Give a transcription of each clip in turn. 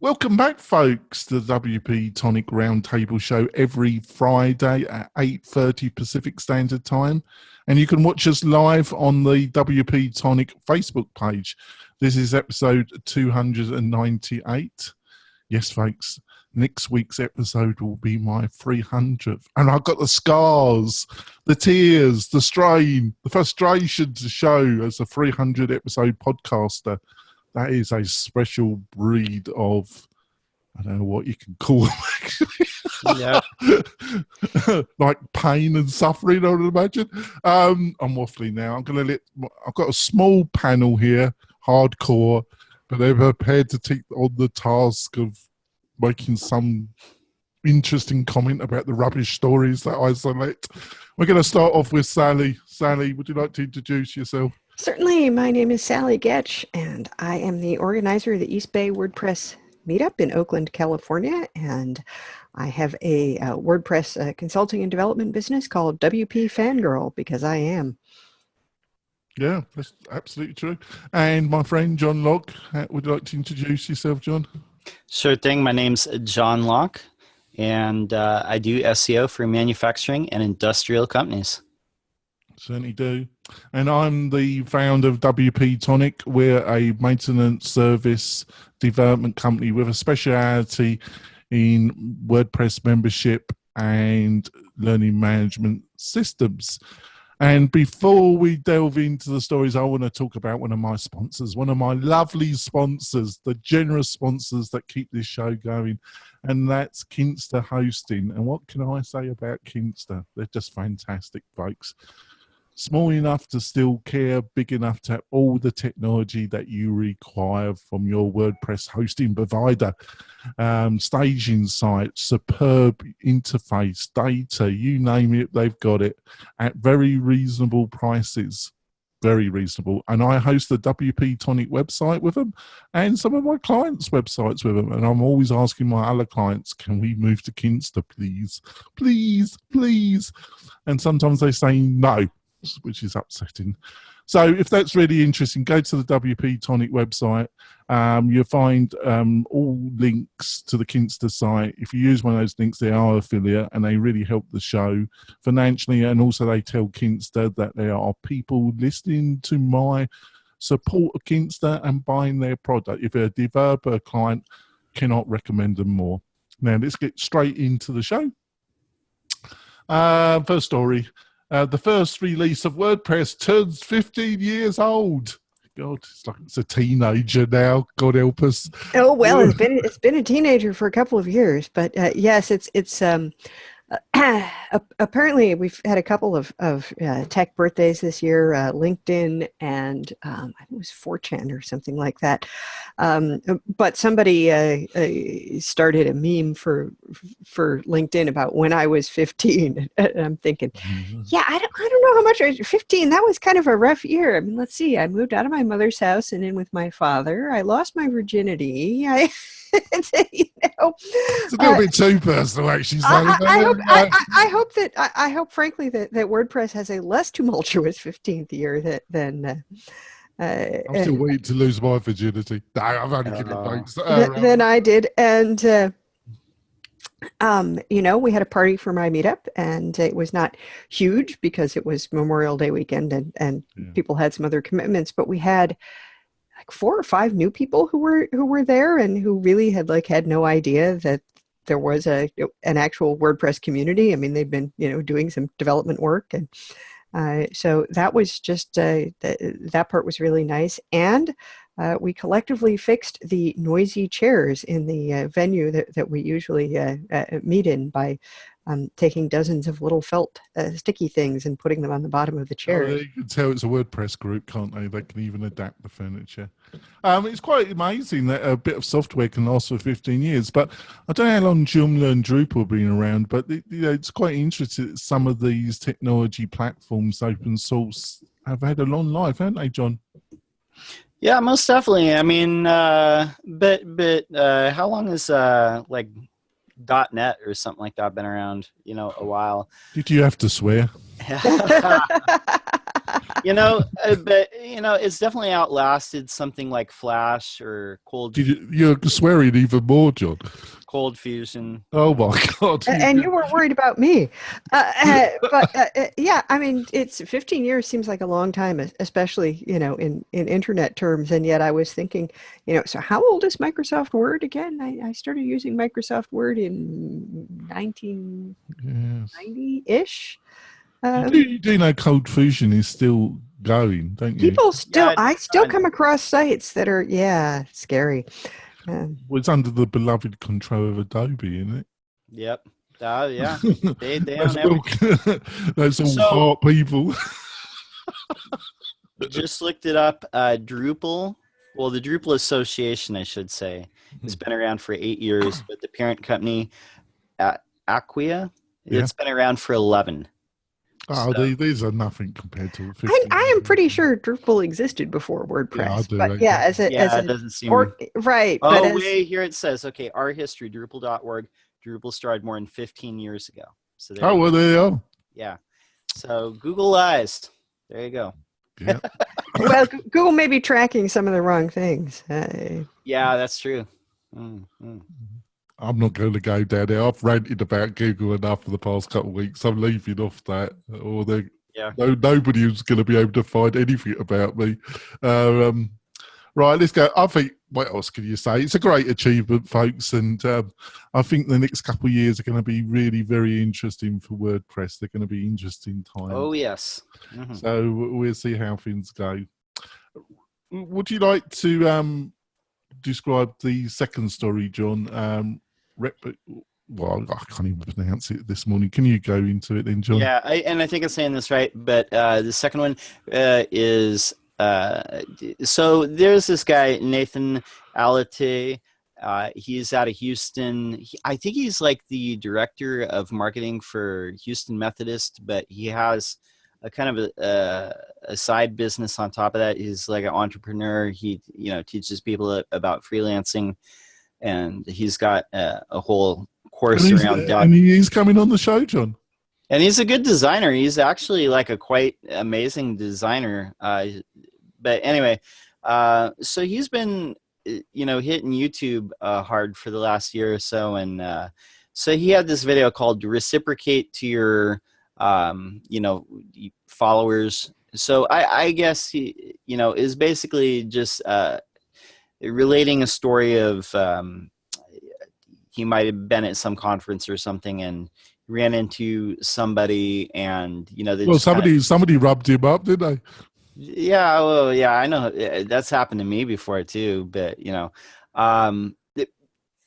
Welcome back, folks, to the WP-Tonic Roundtable Show every Friday at 8:30 Pacific Standard Time. And you can watch us live on the WP-Tonic Facebook page. This is episode 298. Yes, folks, next week's episode will be my 300th. And I've got the scars, the tears, the strain, the frustration to show as a 300 episode podcaster. That is a special breed of, I don't know what you can call them, actually. Yeah. Like pain and suffering, I would imagine. I'm waffling now. I've got a small panel here, hardcore, but they're prepared to take on the task of making some interesting comment about the rubbish stories that I select. We're going to start off with Sally. Sally, would you like to introduce yourself? Certainly. My name is Sally Getch, and I am the organizer of the East Bay WordPress meetup in Oakland, California. And I have a WordPress consulting and development business called WP Fangirl, because I am. Yeah, that's absolutely true. And my friend John Locke, would you like to introduce yourself, John? Sure thing. My name's John Locke, and I do SEO for manufacturing and industrial companies. Certainly do. And I'm the founder of WP-Tonic. We're a maintenance service development company with a speciality in WordPress membership and learning management systems. And before we delve into the stories, I want to talk about one of my sponsors, one of my lovely sponsors, the generous sponsors that keep this show going, and that's Kinsta Hosting. And what can I say about Kinsta? They're just fantastic, folks. Small enough to still care, big enough to have all the technology that you require from your WordPress hosting provider. Staging sites, superb interface, data, you name it, they've got it at very reasonable prices. Very reasonable. And I host the WP-Tonic website with them and some of my clients' websites with them. And I'm always asking my other clients, can we move to Kinsta, please? Please, please. And sometimes they say no, which is upsetting. So if that's really interesting, go to the WP-Tonic website. You'll find all links to the Kinsta site. If you use one of those links, they are affiliate and they really help the show financially. And also they tell Kinsta that there are people listening to my support of Kinsta and buying their product. If you're a developer client, cannot recommend them more. Now let's get straight into the show. First story. The first release of WordPress turns 15 years old. God, it's like it's a teenager now. God help us. Oh well, it's been a teenager for a couple of years, but yes, it's apparently we've had a couple of tech birthdays this year. LinkedIn and I think it was 4chan or something like that. But somebody started a meme for LinkedIn about when I was 15. And I'm thinking, yeah, I don't know how much I was 15. That was kind of a rough year. I mean, let's see. I moved out of my mother's house and in with my father. I lost my virginity. It's a little bit too personal, actually. I hope, frankly, that WordPress has a less tumultuous 15th year than. I'm still waiting to lose my virginity. No, I've only given thanks. Than I did, and we had a party for my meetup, and it was not huge because it was Memorial Day weekend, and people had some other commitments, but we had like 4 or 5 new people who were there and who really had no idea that there was an actual WordPress community. I mean, they've been doing some development work, and so that was just that part was really nice. And we collectively fixed the noisy chairs in the venue that we usually meet in by taking dozens of little felt sticky things and putting them on the bottom of the chair. Oh, you can tell it's a WordPress group, can't they? They can even adapt the furniture. It's quite amazing that a bit of software can last for 15 years. But I don't know how long Joomla and Drupal have been around, but it's quite interesting that some of these technology platforms, open source, have had a long life, haven't they, John? Yeah, most definitely. I mean, but how long is like .NET or something like that been around? A while. Did you have to swear? But it's definitely outlasted something like Flash or You're swearing even more, John. Cold Fusion. Oh my God! And you weren't worried about me, but yeah, I mean, it's 15 years seems like a long time, especially in internet terms. And yet, I was thinking, so how old is Microsoft Word again? I started using Microsoft Word in 1990-ish. You do know Cold Fusion is still going, don't you? I still come across sites that are scary. Well, it's under the beloved control of Adobe, isn't it? Yep. Yeah. They That's own everything. That's all heart people. Just looked it up. Drupal. Well, the Drupal Association, I should say, has been around for 8 years, but the parent company, Acquia, it's been around for 11. Oh, these are nothing compared to 50. I am pretty sure Drupal existed before WordPress. Yeah, I do. But yeah, it doesn't seem right. Oh, but wait, here it says, okay, our history, Drupal.org. Drupal started more than 15 years ago. So there well, there you are. Yeah. So Googleized. There you go. Yeah. Well, Google may be tracking some of the wrong things. Yeah, that's true. Mm-hmm. I'm not going to go down there. I've ranted about Google enough for the past couple of weeks. I'm leaving off that. Or nobody is going to be able to find anything about me. Right, let's go. I think, what else can you say? It's a great achievement, folks. And I think the next couple of years are going to be really very interesting for WordPress. They're going to be interesting times. Oh, yes. Mm-hmm. So we'll see how things go. Would you like to describe the second story, John? Well, I can't even pronounce it this morning. Can you go into it then, John? Yeah, I think I'm saying this right, but the second one is so there's this guy, Nathan Alate. He's out of Houston. I think he's like the director of marketing for Houston Methodist, but he has a kind of a side business on top of that. He's like an entrepreneur. He teaches people about freelancing, and he's got a whole course around that. And he's coming on the show, John. And he's a good designer. He's actually like a quite amazing designer. But anyway, so he's been, hitting YouTube hard for the last year or so. And so he had this video called Reciprocate to Your, followers. So I guess he, is basically just relating a story of he might have been at some conference or something and ran into somebody, and somebody rubbed him up, didn't they? Yeah, well, yeah, I know that's happened to me before too. But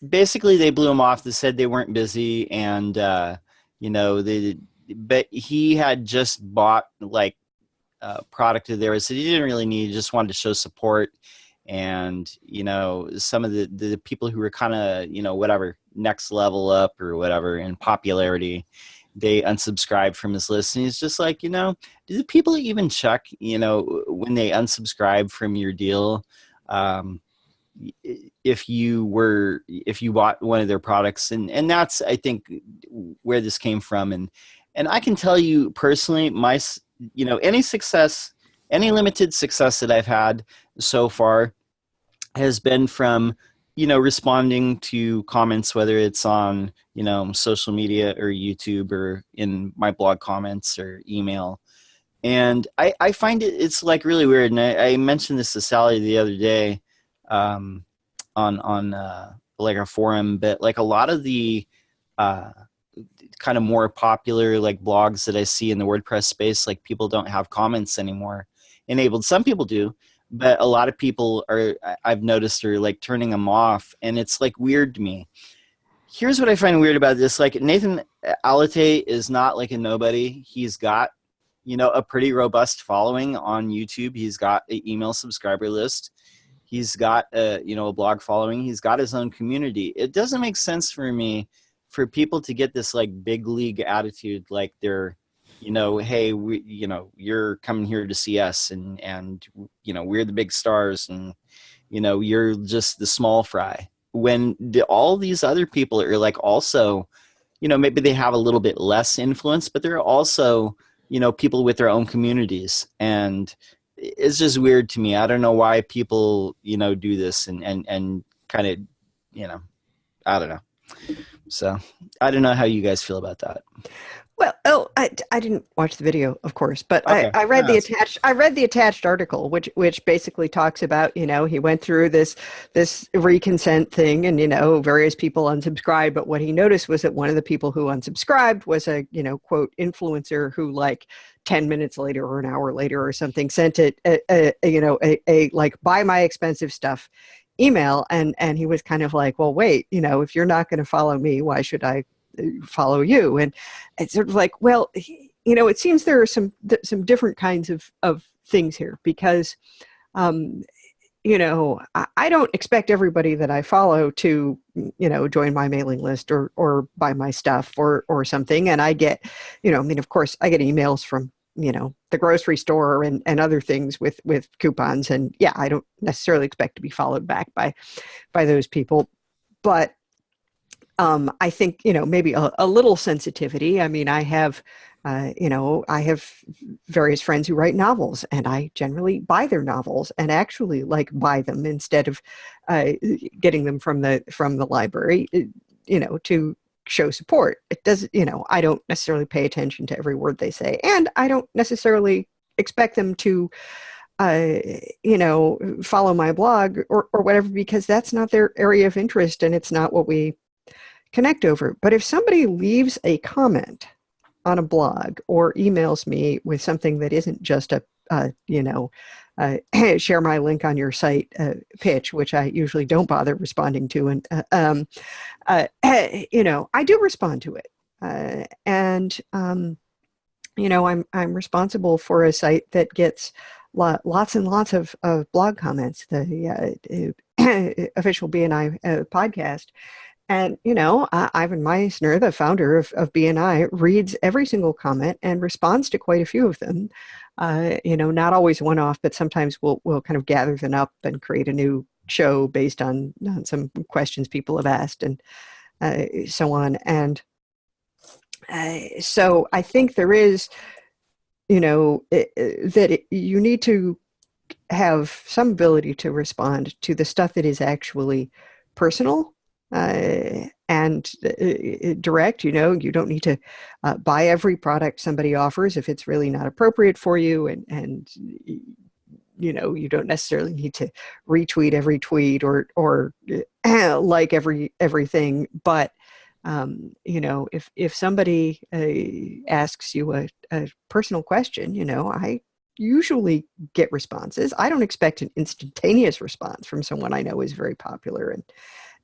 basically they blew him off. They said they weren't busy, and but he had just bought like a product of theirs that he didn't really need. He just wanted to show support. And some of the people who were kind of whatever next level up or whatever in popularity, they unsubscribed from his list. And he's just like, do the people even check when they unsubscribe from your deal, if you bought one of their products? And that's, I think, where this came from. And I can tell you personally, my any limited success that I've had so far has been from, responding to comments, whether it's on, social media or YouTube or in my blog comments or email. And I find it's like really weird. And I mentioned this to Sally the other day on like a forum, but like a lot of the kind of more popular like blogs that I see in the WordPress space, like people don't have comments anymore enabled. Some people do, but a lot of people I've noticed are like turning them off, and it's like weird to me. Here's what I find weird about this. Like Nathan Alate is not like a nobody. He's got, a pretty robust following on YouTube. He's got an email subscriber list. He's got a blog following. He's got his own community. It doesn't make sense for me for people to get this like big league attitude, like they're, hey, you're coming here to see us, and we're the big stars, and you're just the small fry. When all these other people are like also, maybe they have a little bit less influence, but they're also people with their own communities. And it's just weird to me. I don't know why people, do this and kind of, I don't know. So I don't know how you guys feel about that. Well, I didn't watch the video, of course, but Okay. I read the attached. I read the attached article, which basically talks about he went through this reconsent thing, and various people unsubscribed. But what he noticed was that one of the people who unsubscribed was a quote influencer who, like, 10 minutes later or an hour later or something, sent it a like, buy my expensive stuff email, and he was kind of like, well, wait, if you're not going to follow me, why should I follow you? And it's sort of like, well, it seems there are some different kinds of things here, because I don't expect everybody that I follow to join my mailing list or buy my stuff or something. And I get of course I get emails from the grocery store and other things with coupons, and yeah, I don't necessarily expect to be followed back by those people, but I think, maybe a little sensitivity. I mean, I have various friends who write novels, and I generally buy their novels and actually, like, buy them instead of getting them from the library, to show support. It does, I don't necessarily pay attention to every word they say, and I don't necessarily expect them to follow my blog or whatever, because that's not their area of interest and it's not what we connect over. But if somebody leaves a comment on a blog or emails me with something that isn't just a share my link on your site pitch, which I usually don't bother responding to, and I do respond to it, and I'm responsible for a site that gets lots and lots of blog comments, the official BNI podcast. And, Ivan Meissner, the founder of BNI, reads every single comment and responds to quite a few of them. Not always one-off, but sometimes we'll kind of gather them up and create a new show based on some questions people have asked, and so on. And so I think there is, that you need to have some ability to respond to the stuff that is actually personal and direct. You don't need to buy every product somebody offers if it's really not appropriate for you, and you don't necessarily need to retweet every tweet or like everything. But if somebody asks you a personal question, I usually get responses. I don't expect an instantaneous response from someone I know is very popular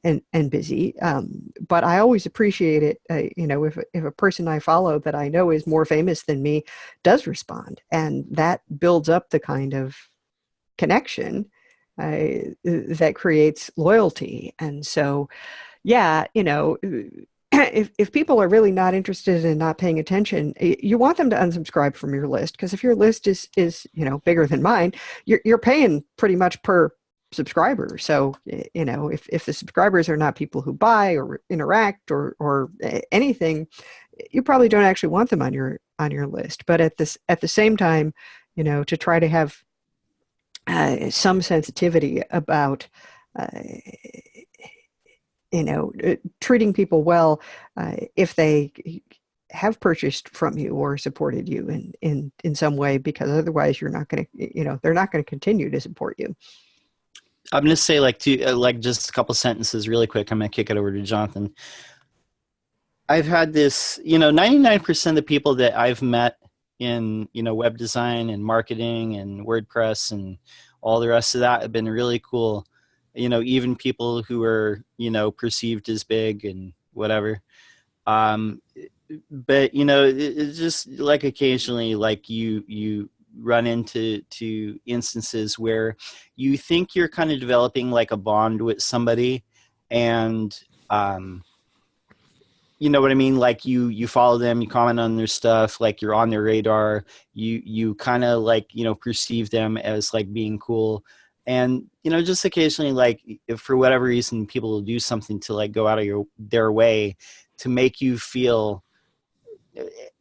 and busy. But I always appreciate it, if a person I follow that I know is more famous than me does respond, and that builds up the kind of connection that creates loyalty. And so, yeah, if people are really not interested and not paying attention, you want them to unsubscribe from your list, because if your list is bigger than mine, you're paying pretty much per subscriber. So if the subscribers are not people who buy or interact or anything, you probably don't actually want them on your list. But at the same time, to try to have some sensitivity about treating people well if they have purchased from you or supported you in some way, because otherwise you're not going to, they're not going to continue to support you. I'm going to say just a couple sentences really quick. I'm going to kick it over to Jonathan. I've had this, 99% of the people that I've met in, web design and marketing and WordPress and all the rest of that have been really cool. Even people who are, perceived as big and whatever. But, it's just like occasionally, like you run into instances where you think you're kind of developing like a bond with somebody, and you know what I mean? Like you follow them, you comment on their stuff, like you're on their radar, you kind of like, perceive them as like being cool. And, just occasionally, like, if for whatever reason people will do something to like go out of their way to make you feel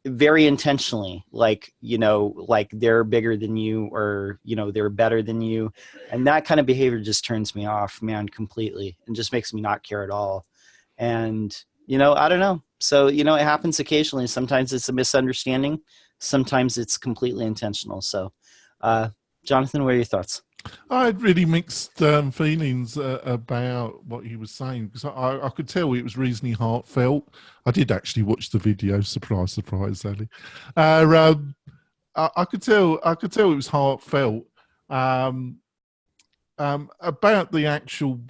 very intentionally, like, like they're bigger than you, or, they're better than you. And that kind of behavior just turns me off, man, completely, and just makes me not care at all. And, I don't know. So, it happens occasionally. Sometimes it's a misunderstanding. Sometimes it's completely intentional. So, Jonathan, what are your thoughts? I had really mixed feelings about what he was saying, because I could tell it was reasonably heartfelt. I did actually watch the video. Surprise, surprise, Sally. I could tell it was heartfelt about the actual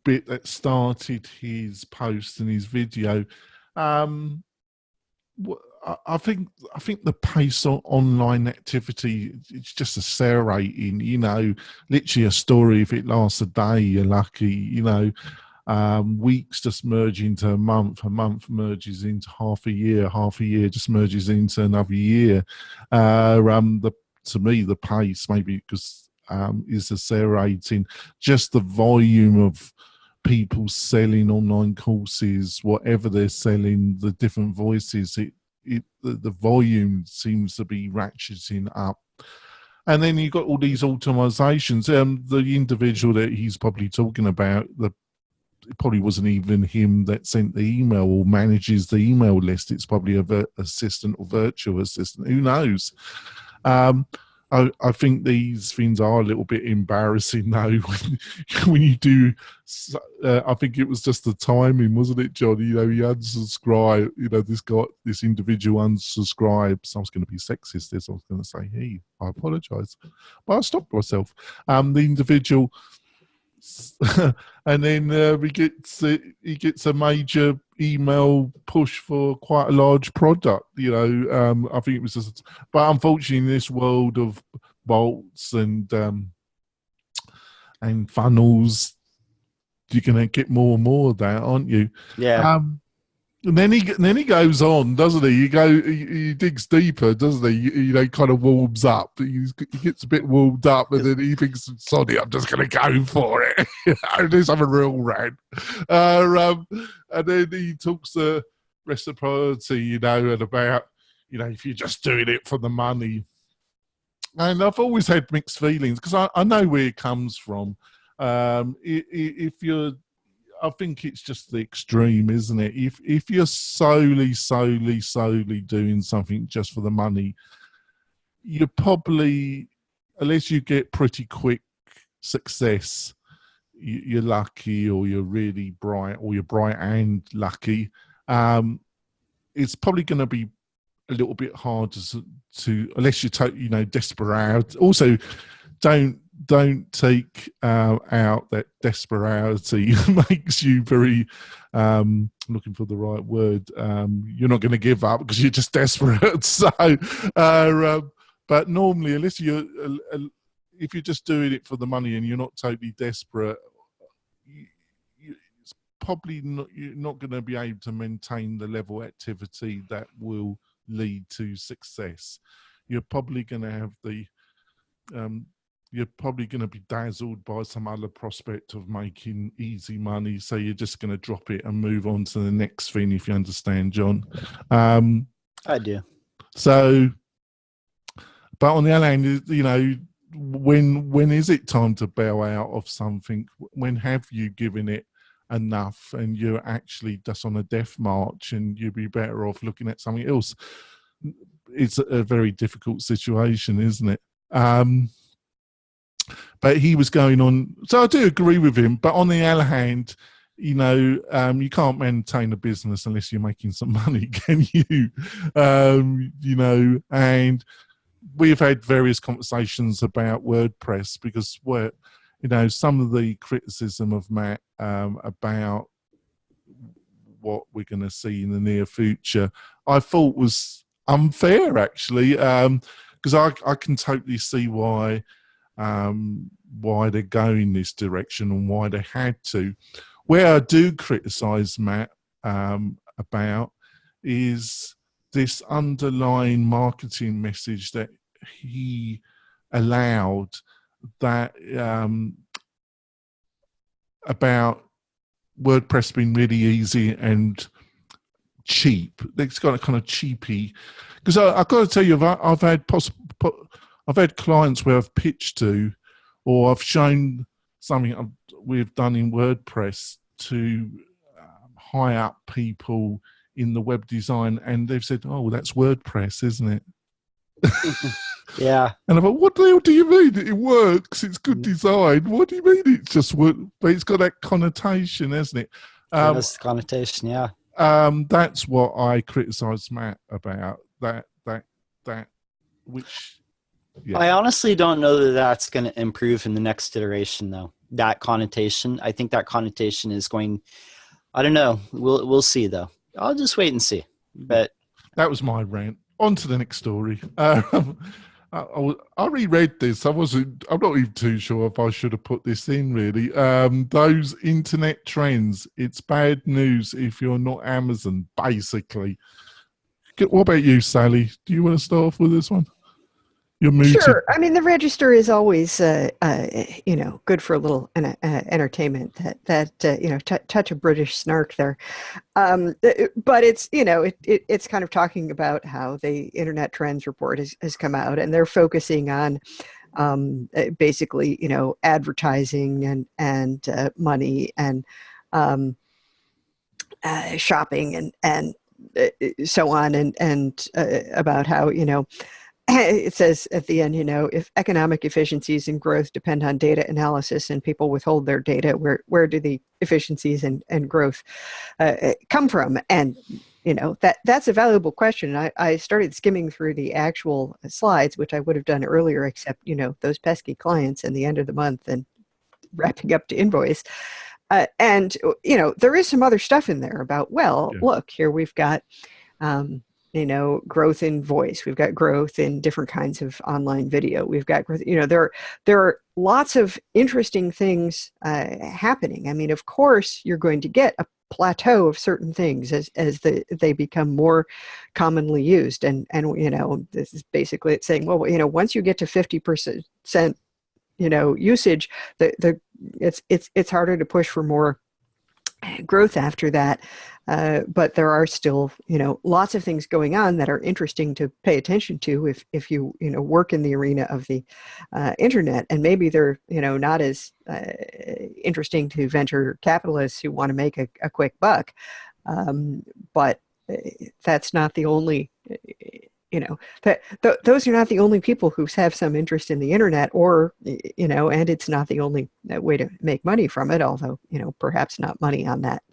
bit that started his post and his video. I think the pace of online activity, it's just accelerating. Literally a story, if it lasts a day, you're lucky. Weeks just merge into a month merges into half a year just merges into another year. To me, the pace, maybe because is accelerating. Just the volume of people selling online courses, whatever they're selling, the different voices, the volume seems to be ratcheting up. And then you've got all these automatizations. The individual that he's probably talking about, it probably wasn't even him that sent the email or manages the email list. It's probably a assistant or virtual assistant. Who knows? I think these things are a little bit embarrassing though when you do. I think it was just the timing, wasn't it, John? He unsubscribed. This individual unsubscribed. I was going to be sexist. I was going to say, "Hey, I apologise," but I stopped myself. The individual, and then he gets a major email push for quite a large product. I think it was just, but unfortunately in this world of bolts and funnels, you're going to get more and more of that, aren't you? Yeah. And then he goes on, doesn't he? He digs deeper, doesn't he? Kind of warms up. He gets a bit warmed up, and then he thinks, "Sorry, I'm just going to go for it." Let's have a real rant. And then he talks to Reciprocate, and about, if you're just doing it for the money. And I've always had mixed feelings, because I know where it comes from. If you're, I think it's just the extreme, isn't it? If you're solely doing something just for the money, you're probably, unless you get pretty quick success, you're lucky, or you're really bright, or you're bright and lucky. It's probably going to be a little bit hard to unless you're desperate. Also, don't take out that desperation makes you very looking for the right word. You're not going to give up because you're just desperate. So, but normally, unless if you're just doing it for the money and you're not totally desperate, it's probably not, you're not going to be able to maintain the level of activity that will lead to success. You're probably going to have you're probably going to be dazzled by some other prospect of making easy money, so you're just going to drop it and move on to the next thing, if you understand, John. I do. So, but on the other hand, when is it time to bail out of something? When have you given it enough and you're actually just on a death march, and you'd be better off looking at something else? It's a very difficult situation, isn't it? But he was going on, so I do agree with him. But on the other hand, you can't maintain a business unless you're making some money, can you? And we've had various conversations about WordPress, because some of the criticism of Matt about what we're going to see in the near future, I thought was unfair, actually, because I can totally see why they're going this direction and why they had to. Where I do criticise Matt about is this underlying marketing message that he allowed, that about WordPress being really easy and cheap. It's got a kind of cheapy. Because I've got to tell you, I've had clients where I've pitched to, or I've shown something we've done in WordPress to high up people in the web design, and they've said, "Oh, that's WordPress, isn't it?" Yeah. And I'm like, "What the hell do you mean? It works. It's good design. What do you mean it's just work?" But it's got that connotation, hasn't it? That's the connotation. Yeah. That's what I criticised Matt about. That. Which. Yeah. I honestly don't know that that's going to improve in the next iteration, though. That connotation, I think that connotation is going. I don't know. We'll see, though. I'll just wait and see. But that was my rant. On to the next story. I reread this. I'm not even too sure if I should have put this in, really. Those internet trends. It's bad news if you're not Amazon, basically. What about you, Sally? Do you want to start off with this one? Sure. I mean, the register is always, good for a little entertainment. That touch of British snark there, but it's it's kind of talking about how the Internet Trends Report has come out, and they're focusing on basically advertising and money and shopping and so on and about how it says at the end, if economic efficiencies and growth depend on data analysis and people withhold their data, where do the efficiencies and growth come from? And, that's a valuable question. I started skimming through the actual slides, which I would have done earlier, except, those pesky clients and the end of the month and wrapping up to invoice. And, there is some other stuff in there about, look, here we've got, growth in voice. We've got growth in different kinds of online video. We've got growth, there are lots of interesting things happening. I mean, of course, you're going to get a plateau of certain things as they become more commonly used. And this is basically it's saying, once you get to 50%, usage, it's harder to push for more growth after that. But there are still, lots of things going on that are interesting to pay attention to if you, work in the arena of the internet. And maybe they're, not as interesting to venture capitalists who want to make a quick buck. But that's not the only, those are not the only people who have some interest in the internet or, and it's not the only way to make money from it, although, perhaps not money on that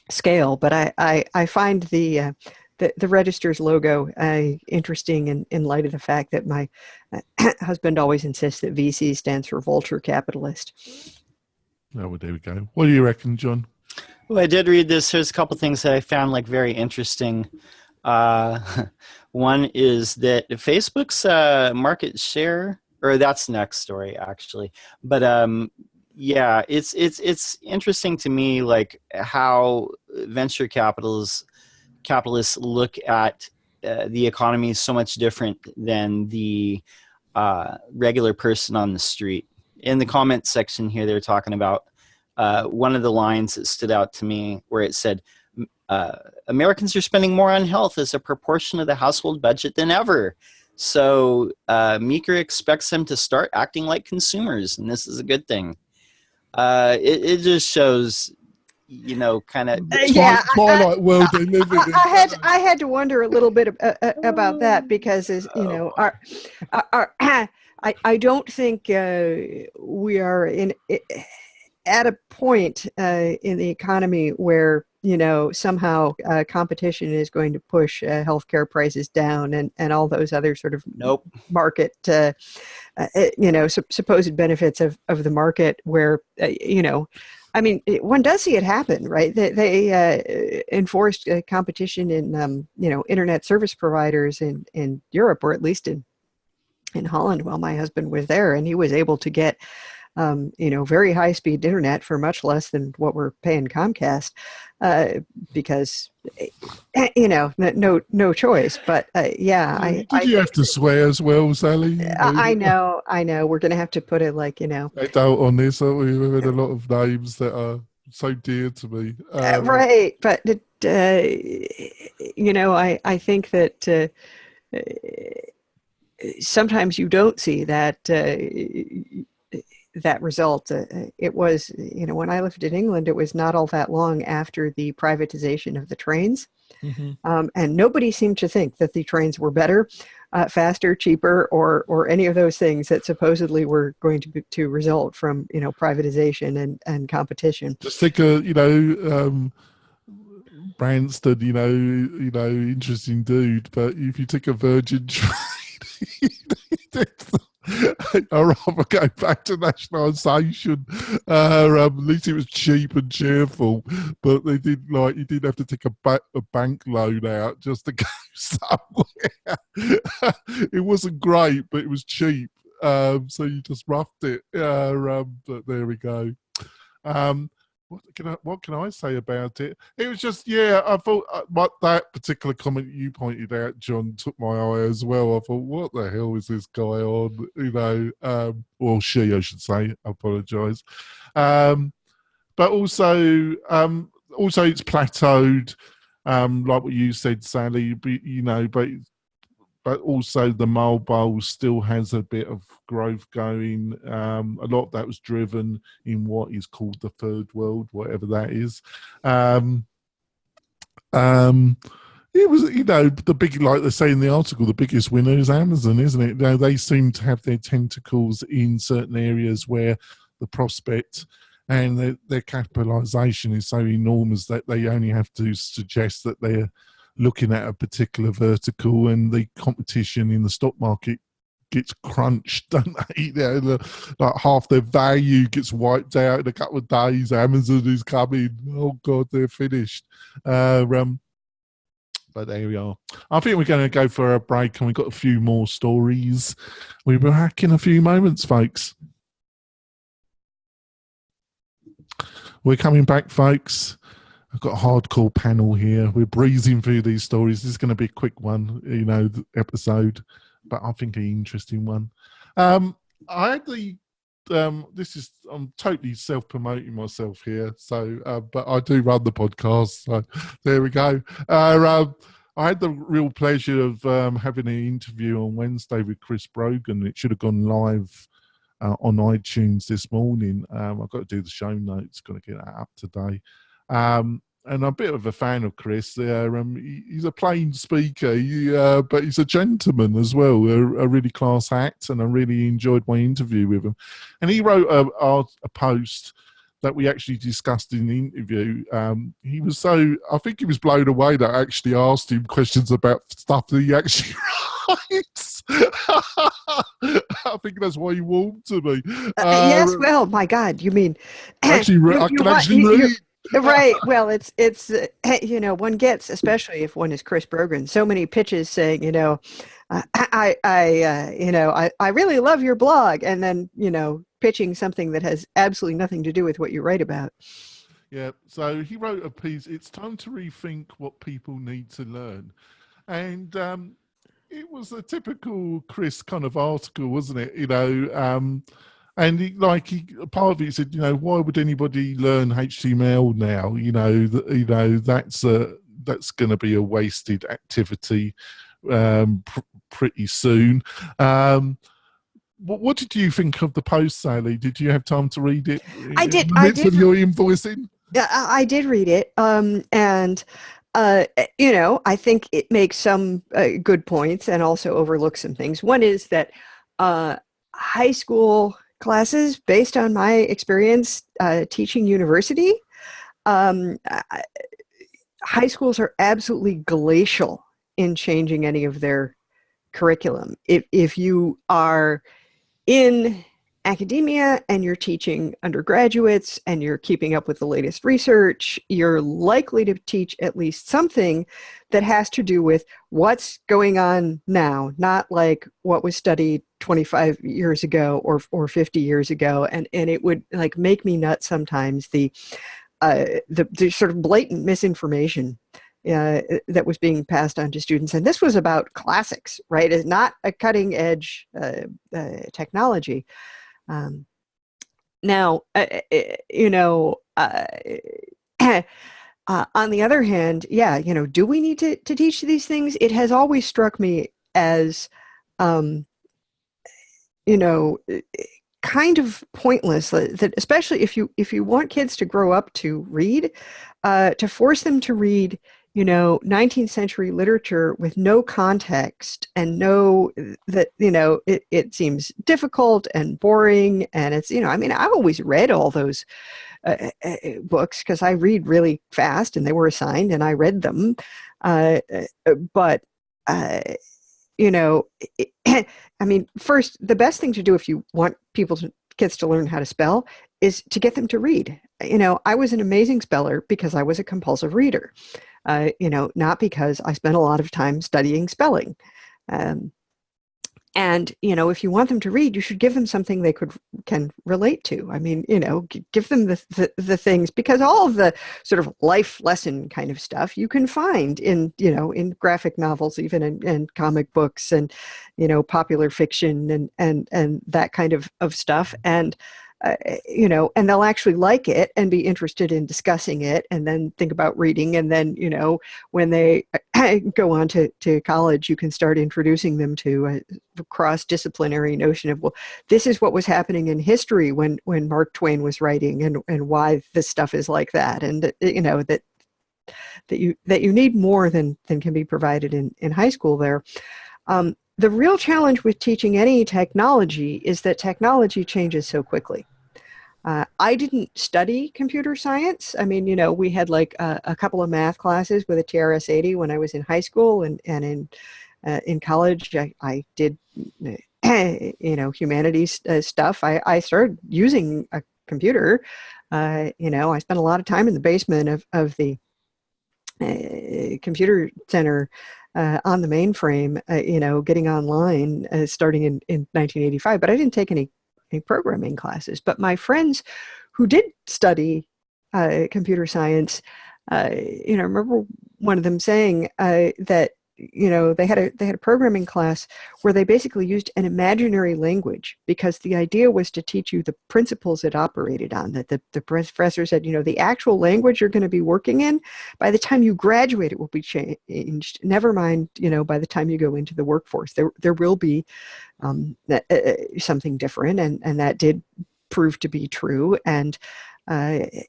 scale. But I find the register's logo interesting in light of the fact that my husband always insists that VC stands for vulture capitalist. Oh, well, there we go. What do you reckon, John? Well, I did read this. There's a couple things that I found very interesting. One is that Facebook's market share, or that's the next story actually, but yeah, it's interesting to me how venture capitalists look at the economy is so much different than the regular person on the street. In the comment section here, they're talking about one of the lines that stood out to me where it said, Americans are spending more on health as a proportion of the household budget than ever. So Meeker expects them to start acting like consumers, and this is a good thing. It just shows, kind of Twilight world they live in. I had to wonder a little bit about that because, I don't think we are at a point in the economy where somehow competition is going to push healthcare prices down and all those other sort of market, supposed benefits of the market where, I mean, one does see it happen, right? They enforced competition in, internet service providers in Europe, or at least in Holland while my husband was there, and he was able to get very high speed internet for much less than what we're paying Comcast, because, no choice. But yeah, Did you have to swear as well, Sally? I know. We're going to have to put it adult on this, aren't we? We've had a lot of names that are so dear to me. Right, but you know, I think that sometimes you don't see that that result. It was, you know, when I lived in England, it was not all that long after the privatization of the trains. And nobody seemed to think that the trains were better, faster, cheaper, or any of those things that supposedly were going to result from, you know, privatization and competition. Just think, you know, Branston, you know, interesting dude. But if you take a Virgin train, I'd rather go back to nationalisation. At least it was cheap and cheerful, but they did like you didn't have to take a bank loan out just to go somewhere. It wasn't great, but it was cheap, so you just roughed it. But there we go. What can I say about it? It was just, yeah, I thought that particular comment you pointed out, John, took my eye as well. I thought, what the hell is this guy on? You know, or she, I should say. I apologise. But also it's plateaued, like what you said, Sally. You know, but also the mobile still has a bit of growth going. A lot of that was driven in what is called the third world, whatever that is. It was, you know, the big, like they say in the article, the biggest winner is Amazon, isn't it? Now, they seem to have their tentacles in certain areas where the prospect and their capitalization is so enormous that they only have to suggest that they're looking at a particular vertical, and the competition in the stock market gets crunched, don't they? You know, like half their value gets wiped out in a couple of days. Amazon is coming. Oh God, they're finished. But there we are. I think we're going to go for a break, and we've got a few more stories. We'll be back in a few moments, folks. We're coming back, folks. I've got a hardcore panel here. We're breezing through these stories. This is going to be a quick one, you know, episode, but I think an interesting one. I had the I'm totally self-promoting myself here, so but I do run the podcast, so there we go. I had the real pleasure of having an interview on Wednesday with Chris Brogan. It should have gone live on iTunes this morning. I've got to do the show notes, got to get that up today. And I'm a bit of a fan of Chris. He's a plain speaker, but he's a gentleman as well, a really class act, and I really enjoyed my interview with him. And he wrote a post that we actually discussed in the interview. He was I think he was blown away that I actually asked him questions about stuff that he actually writes. I think that's why he warmed to me. Yes, well, my God, you mean I can actually read. Right. Well, it's you know, one gets, especially if one is Chris Brogan, so many pitches saying, you know, I really love your blog, and then, you know, pitching something that has absolutely nothing to do with what you write about. Yeah. So he wrote a piece. It's time to rethink what people need to learn, and it was a typical Chris kind of article, wasn't it? You know. And part of it said, you know, why would anybody learn HTML now? You know, that's going to be a wasted activity pretty soon. What did you think of the post, Sally? Did you have time to read it? I did. In the midst of your invoicing? Yeah, I did read it. And you know, I think it makes some good points and also overlooks some things. One is that high school classes, based on my experience teaching university, high schools are absolutely glacial in changing any of their curriculum. If you are in academia and you're teaching undergraduates and you're keeping up with the latest research, you're likely to teach at least something that has to do with what's going on now, not like what was studied 25 years ago or 50 years ago. And it would like make me nuts sometimes, the sort of blatant misinformation that was being passed on to students. And this was about classics, right? It's not a cutting edge technology. Now, you know, on the other hand, yeah, you know, do we need to teach these things? It has always struck me as, um, you know, kind of pointless that especially if you want kids to grow up to read, to force them to read, you know, 19th century literature with no context and no that you know it seems difficult and boring, and it's, you know, I mean, I've always read all those books because I read really fast and they were assigned and I read them, but uh, you know, I mean, first, the best thing to do if you want kids to learn how to spell is to get them to read. You know, I was an amazing speller because I was a compulsive reader, you know, not because I spent a lot of time studying spelling. Um, and, you know, if you want them to read, you should give them something they can relate to. I mean, you know, give them the things, because all of the sort of life lesson kind of stuff you can find in, you know, in graphic novels, even in comic books and, you know, popular fiction and that kind of stuff. And, you know, and they'll actually like it and be interested in discussing it and then think about reading. And then, you know, when they go on to college, you can start introducing them to a cross-disciplinary notion of, well, this is what was happening in history when Mark Twain was writing, and why this stuff is like that. And, you know, that you need more than can be provided in high school there. The real challenge with teaching any technology is that technology changes so quickly. I didn't study computer science. I mean, you know, we had like a couple of math classes with a TRS 80 when I was in high school, and in college, I did, you know, humanities stuff. I started using a computer. You know, I spent a lot of time in the basement of the computer center on the mainframe, you know, getting online starting in 1985. But I didn't take any programming classes. But my friends who did study computer science, you know, I remember one of them saying that, you know, they had a programming class where they basically used an imaginary language, because the idea was to teach you the principles it operated on. That the professor said, you know, the actual language you're going to be working in, by the time you graduate, it will be changed. Never mind, you know, by the time you go into the workforce, there will be something different, and that did prove to be true. And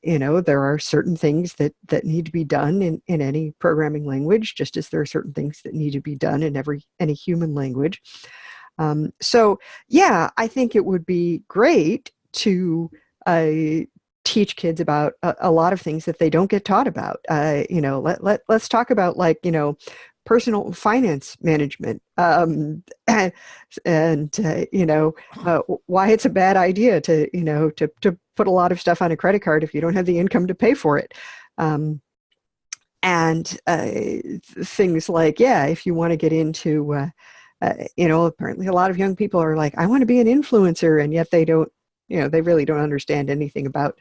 you know, there are certain things that need to be done in any programming language, just as there are certain things that need to be done in any human language. So yeah, I think it would be great to teach kids about a lot of things that they don't get taught about. You know, let's talk about, like, you know, personal finance management, and you know, why it's a bad idea to, you know, to put a lot of stuff on a credit card if you don't have the income to pay for it. And things like, yeah, if you want to get into, you know, apparently a lot of young people are like, I want to be an influencer, and yet they don't, you know, they really don't understand anything about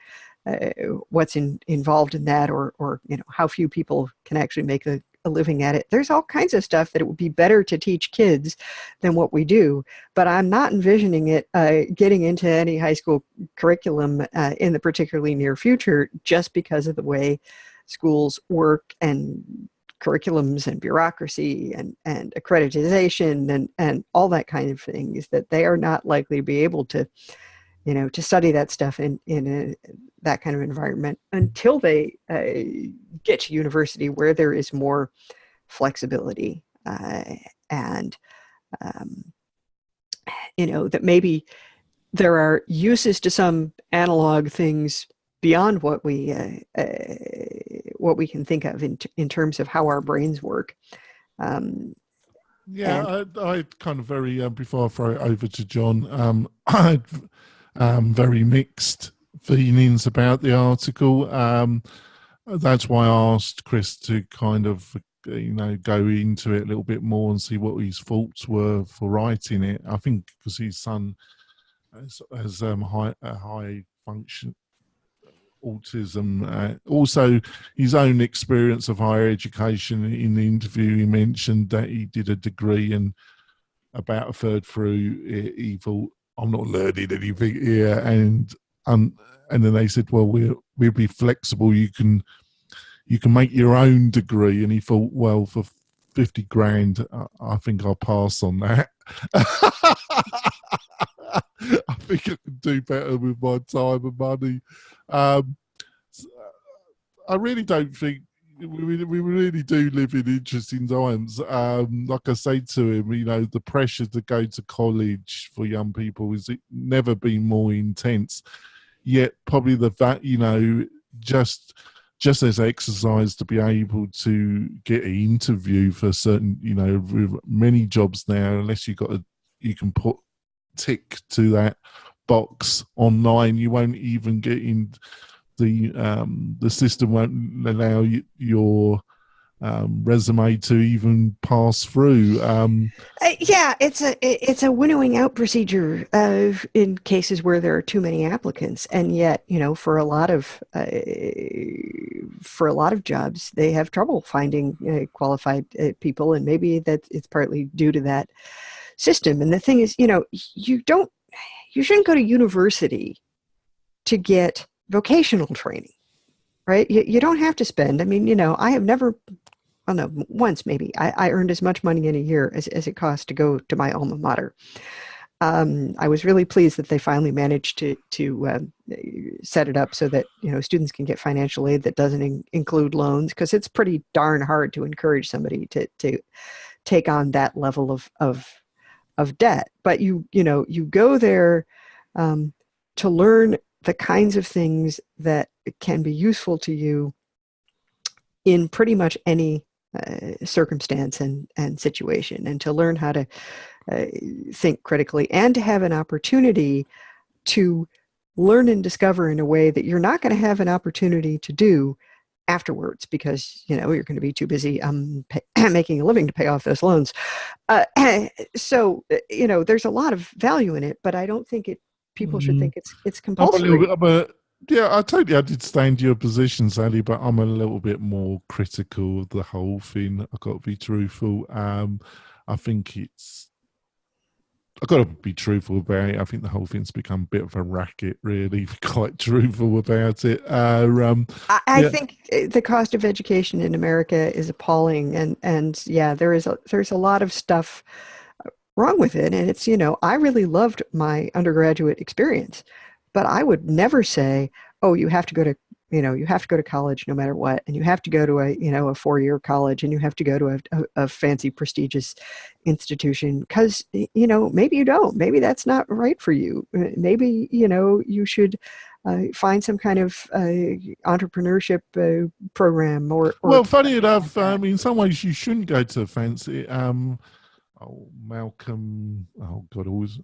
what's involved in that, or you know, how few people can actually make a living at it. There's all kinds of stuff that it would be better to teach kids than what we do, but I'm not envisioning it getting into any high school curriculum in the particularly near future, just because of the way schools work, and curriculums, and bureaucracy, and accreditation, and all that kind of thing, is that they are not likely to be able to, you know, to study that stuff in that kind of environment until they get to university, where there is more flexibility, and you know, that maybe there are uses to some analog things beyond what we can think of in terms of how our brains work. Yeah, I kind of very, before I throw it over to John, I had very mixed feelings about the article. That's why I asked Chris to kind of, you know, go into it a little bit more and see what his thoughts were for writing it. I think because his son has high function autism, also his own experience of higher education. In the interview, he mentioned that he did a degree, and about a third through he thought, I'm not learning anything here. And and then they said, well, we'll be flexible. You can make your own degree. And he thought, well, for 50 grand, I think I'll pass on that. I think I can do better with my time and money. I really don't think we really do live in interesting times. Like I say to him, the pressure to go to college for young people has never been more intense. Yet probably just as exercise to be able to get an interview for certain, with many jobs now, unless you can put tick to that box online, you won't even get in. The system won't allow your resume to even pass through. Yeah, it's a winnowing out procedure in cases where there are too many applicants, and yet for a lot of jobs they have trouble finding qualified people, and maybe that it's partly due to that system. And the thing is, you shouldn't go to university to get vocational training, right? You don't have to spend. I mean, I have never, well, no, once maybe I earned as much money in a year as it cost to go to my alma mater. I was really pleased that they finally managed to set it up so that students can get financial aid that doesn't include loans, because it's pretty darn hard to encourage somebody to take on that level of debt. But you go there to learn the kinds of things that can be useful to you in pretty much any circumstance and situation, and to learn how to think critically, and to have an opportunity to learn and discover in a way that you're not going to have an opportunity to do afterwards, because you're going to be too busy making a living to pay off those loans. So there's a lot of value in it, but I don't think people should think it's compulsory. I totally understand your position, Sally, but I'm a little bit more critical of the whole thing. I've got to be truthful. I think I've got to be truthful about it. I think the whole thing's become a bit of a racket, really, quite truthful about it. I think the cost of education in America is appalling, and yeah, there's a lot of stuff wrong with it. And it's, I really loved my undergraduate experience, but I would never say, oh, you have to go to college no matter what, and you have to go to a 4-year college, and you have to go to a fancy prestigious institution, because maybe you don't, maybe that's not right for you. Maybe you should find some kind of entrepreneurship program or well, funny enough, in some ways you shouldn't go to fancy Malcolm,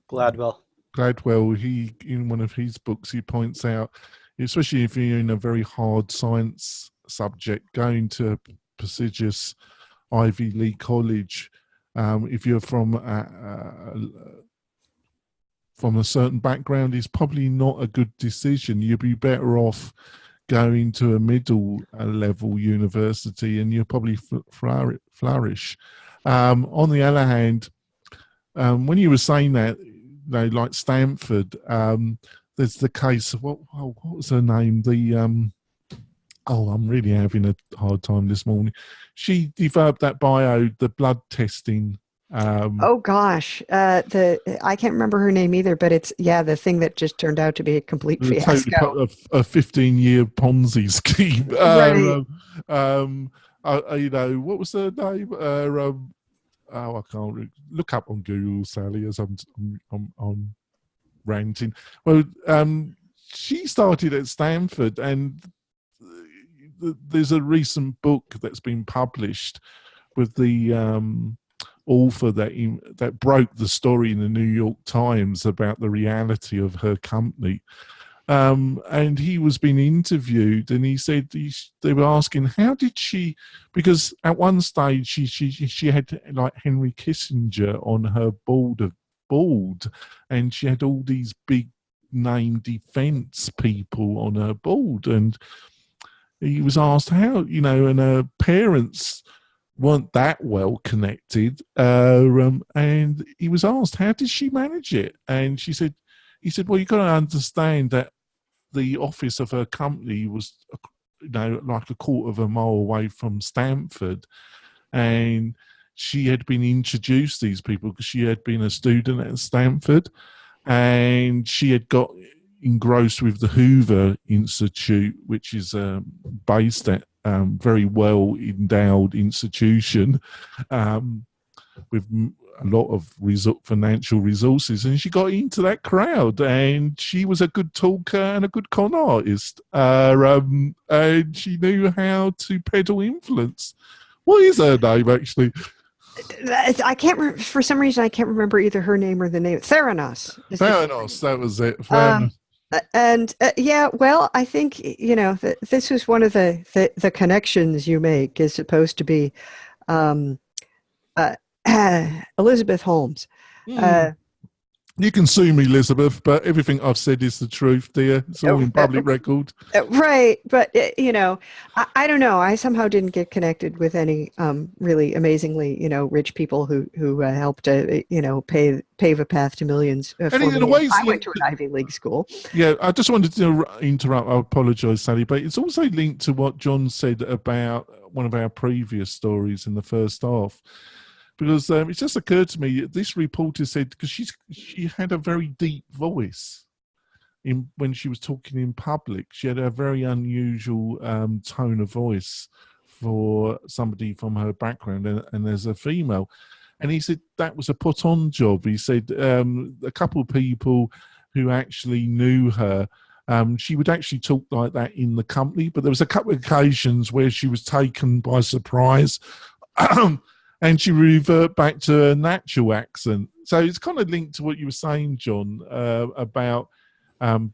Gladwell, he, in one of his books, he points out, especially if you're in a very hard science subject, going to a prestigious Ivy League college, if you're from a certain background, is probably not a good decision. You'd be better off going to a middle level university, and you'll probably flourish. On the other hand, when you were saying that, like Stanford, there's the case of what was her name? I'm really having a hard time this morning. She developed that the blood testing. Oh gosh, I can't remember her name either, but it's the thing that just turned out to be a complete fiasco. A 15-year Ponzi scheme. Right. What was her name? I can't look up on Google, Sally, as I'm ranting. Well, she started at Stanford, and there's a recent book that's been published with the author that broke the story in the New York Times about the reality of her company. And he was being interviewed, and he said they were asking, how did she, because at one stage she had like Henry Kissinger on her board, and she had all these big name defense people on her board, and he was asked how, and her parents weren't that well connected, and he was asked, how did she manage it? And he said, well, you got to understand that the office of her company was, like a quarter of a mile away from Stanford, and she had been introduced to these people because she had been a student at Stanford, and she had got engrossed with the Hoover Institute, which is based at very well endowed institution with a lot of financial resources, and she got into that crowd, and she was a good talker and a good con artist, and she knew how to peddle influence. What is her name, actually? I can't remember, for some reason I can't remember either her name or the name. Theranos. Theranos, that was it. And yeah, well, I think, this is one of the connections you make is supposed to be Elizabeth Holmes. You can sue me, Elizabeth, but everything I've said is the truth, dear. It's all in public record. Right. But, I don't know. I somehow didn't get connected with any really amazingly, rich people who helped, pave a path to millions for me. I went to an Ivy League school. Yeah, I just wanted to interrupt. I apologise, Sally, but it's also linked to what John said about one of our previous stories in the first half. Because it just occurred to me, this reporter said, because she had a very deep voice when she was talking in public. She had a very unusual tone of voice for somebody from her background, and as a female. And he said that was a put-on job. He said a couple of people who actually knew her, she would actually talk like that in the company, but there was a couple of occasions where she was taken by surprise and she revert back to her natural accent. So it's kind of linked to what you were saying, John, about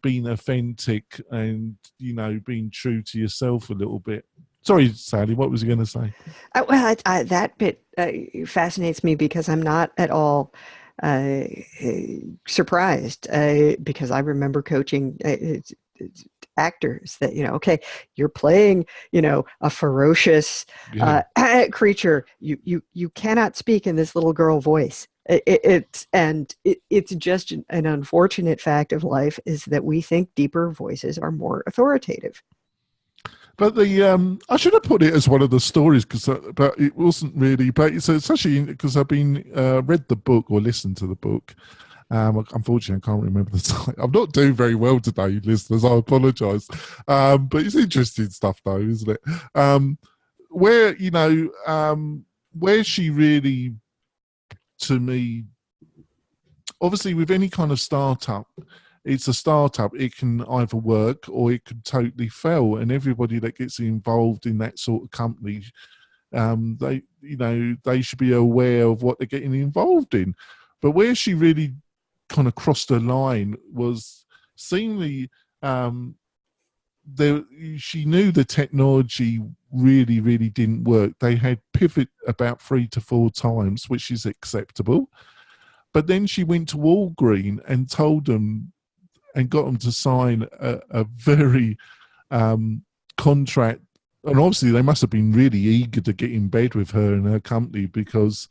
being authentic and, being true to yourself a little bit. Sorry, Sally, what was you going to say? Well, that bit fascinates me because I'm not at all surprised because I remember coaching actors that, okay, you're playing, a ferocious creature. You cannot speak in this little girl voice. It's just an unfortunate fact of life is that we think deeper voices are more authoritative. But I should have put it as one of the stories, but it wasn't really. But it's actually because I've been read the book or listened to the book. Unfortunately, I can't remember the time. I'm not doing very well today, listeners. I apologise. But it's interesting stuff, though, isn't it? Where she really, to me, obviously, with any kind of startup. It's a startup. It can either work or it could totally fail. And everybody that gets involved in that sort of company, they should be aware of what they're getting involved in. But where she really kind of crossed the line was seemingly she knew the technology really, really didn't work. They had pivot about 3 to 4 times, which is acceptable. But then she went to Walgreen and told them and got them to sign a very contract. And obviously they must have been really eager to get in bed with her and her company because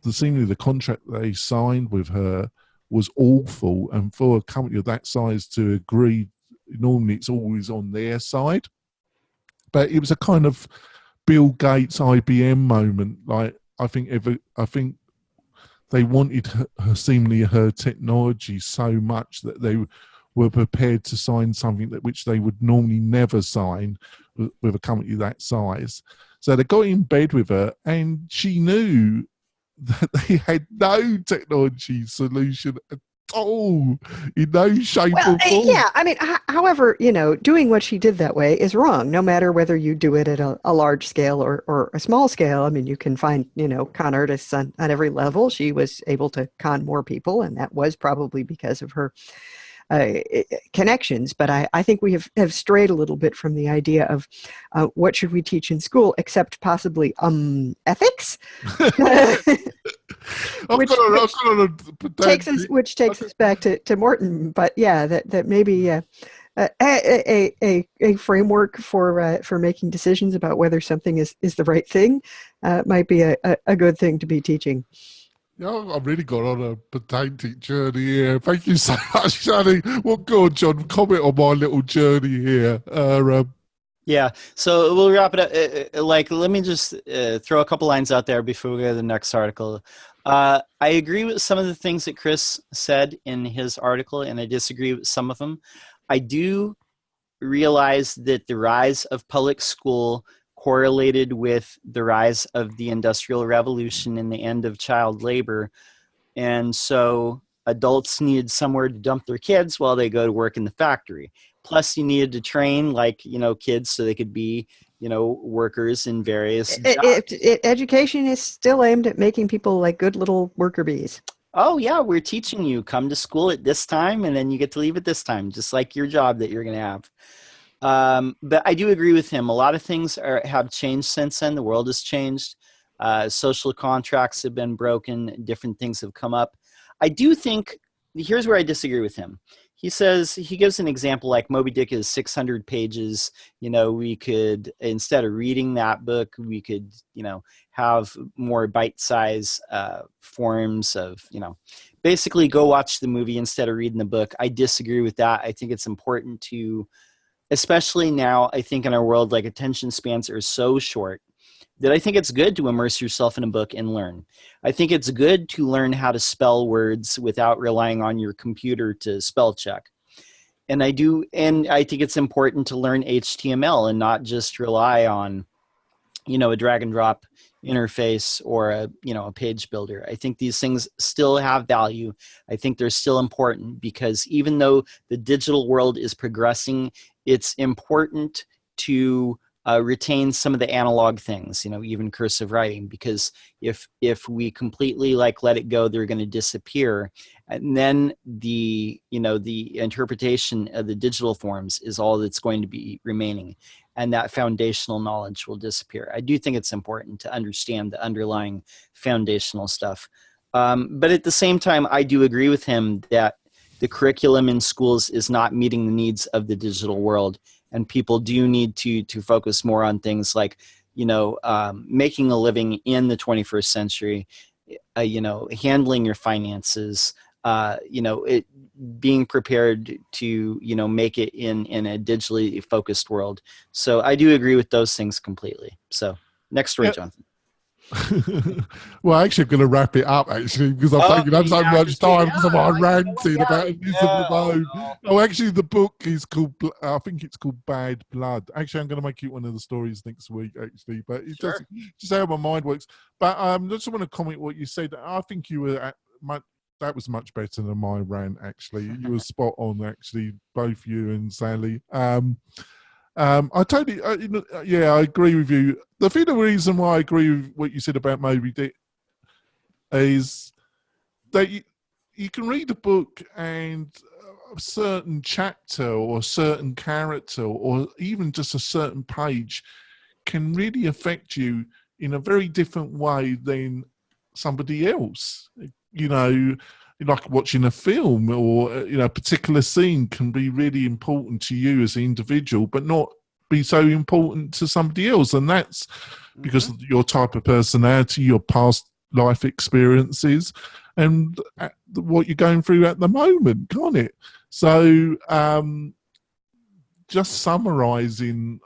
seemingly the contract they signed with her was awful. And for a company of that size to agree, normally it's always on their side. But it was a kind of Bill Gates IBM moment. Like I think they wanted seemingly her technology so much that they were prepared to sign something which they would normally never sign with a company that size. So they got in bed with her, and she knew that they had no technology solution at all, in no shape or form. Yeah, I mean, however, doing what she did that way is wrong, no matter whether you do it at a large scale or a small scale. I mean, you can find, con artists on every level. She was able to con more people, and that was probably because of her connections. But I think we have strayed a little bit from the idea of what should we teach in school, except possibly ethics. Which takes us back to Morton. But yeah, that maybe a framework for making decisions about whether something is the right thing might be a good thing to be teaching. Yeah, I've really got on a pedantic journey here. Thank you so much, Shani. Well, go on, John. Comment on my little journey here. Yeah, so we'll wrap it up. Like, let me just throw a couple lines out there before we go to the next article. I agree with some of the things that Chris said in his article, and I disagree with some of them. I do realize that the rise of public school correlated with the rise of the Industrial Revolution and the end of child labor. And so adults needed somewhere to dump their kids while they go to work in the factory. Plus, you needed to train, like, kids so they could be, workers in various jobs. Education is still aimed at making people like good little worker bees. Oh, yeah, we're teaching you. Come to school at this time, and then you get to leave at this time, just like your job that you're going to have. But I do agree with him. A lot of things have changed since then. The world has changed. Social contracts have been broken. Different things have come up. I do think, here's where I disagree with him. He gives an example like Moby Dick is 600 pages. We could, instead of reading that book, we could, have more bite-size forms of, basically go watch the movie instead of reading the book. I disagree with that. I think it's important to, especially now, I think in our world, like attention spans are so short that I think it's good to immerse yourself in a book and learn. I think it's good to learn how to spell words without relying on your computer to spell check. And I think it's important to learn HTML and not just rely on, a drag and drop interface or a page builder. I think these things still have value. I think they're still important because even though the digital world is progressing, it's important to retain some of the analog things, even cursive writing, because if we completely let it go, they're going to disappear. And then the interpretation of the digital forms is all that's going to be remaining. And that foundational knowledge will disappear. I do think it's important to understand the underlying foundational stuff. But at the same time, I do agree with him that the curriculum in schools is not meeting the needs of the digital world. And people do need to focus more on things like, making a living in the 21st century, handling your finances, being prepared to, make it in a digitally focused world. So I do agree with those things completely. So next story, Jonathan. Well, actually, I'm going to wrap it up, actually, because I've taken up so much time because of my ranting about Elizabeth Bone. Oh, actually, the book is called, I think it's called Bad Blood. Actually, I'm going to make it one of the stories next week, actually, but it's just how my mind works. But I just want to comment what you said. I think you were that was much better than my rant, actually. You were spot on, actually, both you and Sally. I totally, I agree with you. The reason why I agree with what you said about Moby Dick is that you can read a book and a certain chapter or a certain character or even just a certain page can really affect you in a very different way than somebody else. Like watching a film or a particular scene can be really important to you as an individual, but not be so important to somebody else. And that's because of your type of personality, your past life experiences, and what you're going through at the moment, can't it? So just summarizing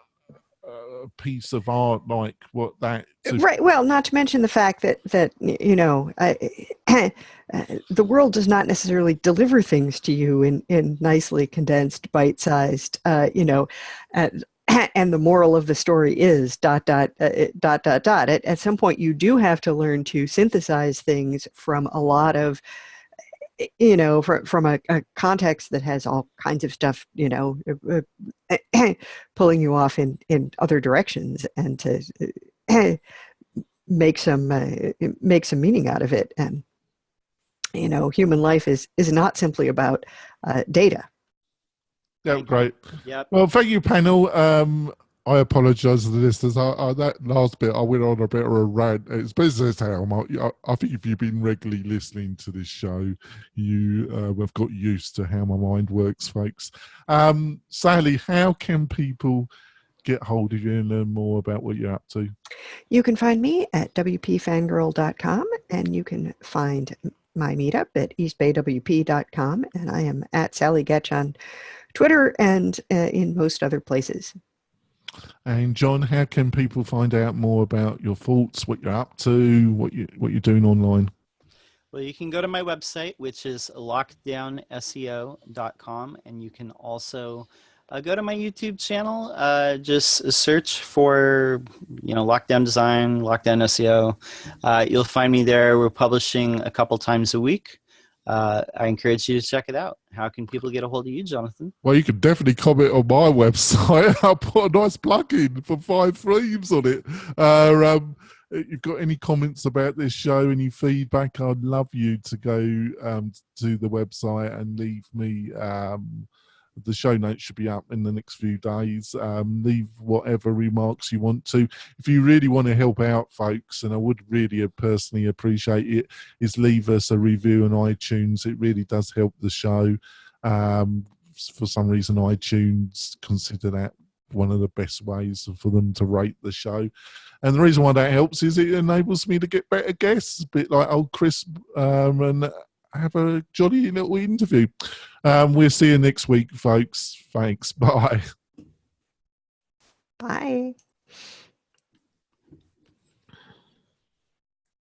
a piece of art like what that right. Well, not to mention the fact that the world does not necessarily deliver things to you in nicely condensed, bite-sized, and the moral of the story is ... At some point, you do have to learn to synthesize things from a lot of, from a context that has all kinds of stuff, pulling you off in other directions, and to make some meaning out of it. And human life is not simply about data. Yeah, great. Yep. Well, thank you, panel. I apologise to the listeners. That last bit, I went on a bit of a rant. It's business how I think if you've been regularly listening to this show, you have got used to how my mind works, folks. Sally, how can people get hold of you and learn more about what you're up to? You can find me at WPFangirl.com, and you can find my meetup at eastbaywp.com, and I am at Sally Getch on Twitter and in most other places. And John, how can people find out more about your thoughts, what you're up to, what you're doing online? Well, you can go to my website, which is lockdownseo.com, and you can also go to my YouTube channel. Just search for, Lockdown Design, Lockdown SEO. You'll find me there. We're publishing a couple times a week. I encourage you to check it out. How can people get a hold of you, Jonathan? Well, you can definitely comment on my website. I'll put a nice plug-in for 5 themes on it. If you've got any comments about this show, any feedback, I'd love you to go to the website and leave me. The show notes should be up in the next few days. Leave whatever remarks you want to. If you really want to help out, folks, and I would really personally appreciate it, is leave us a review on iTunes. It really does help the show. For some reason, iTunes consider that one of the best ways for them to rate the show. And the reason why that helps is it enables me to get better guests, a bit like old Chris, and have a jolly little interview. We'll see you next week, folks. Thanks. Bye. Bye.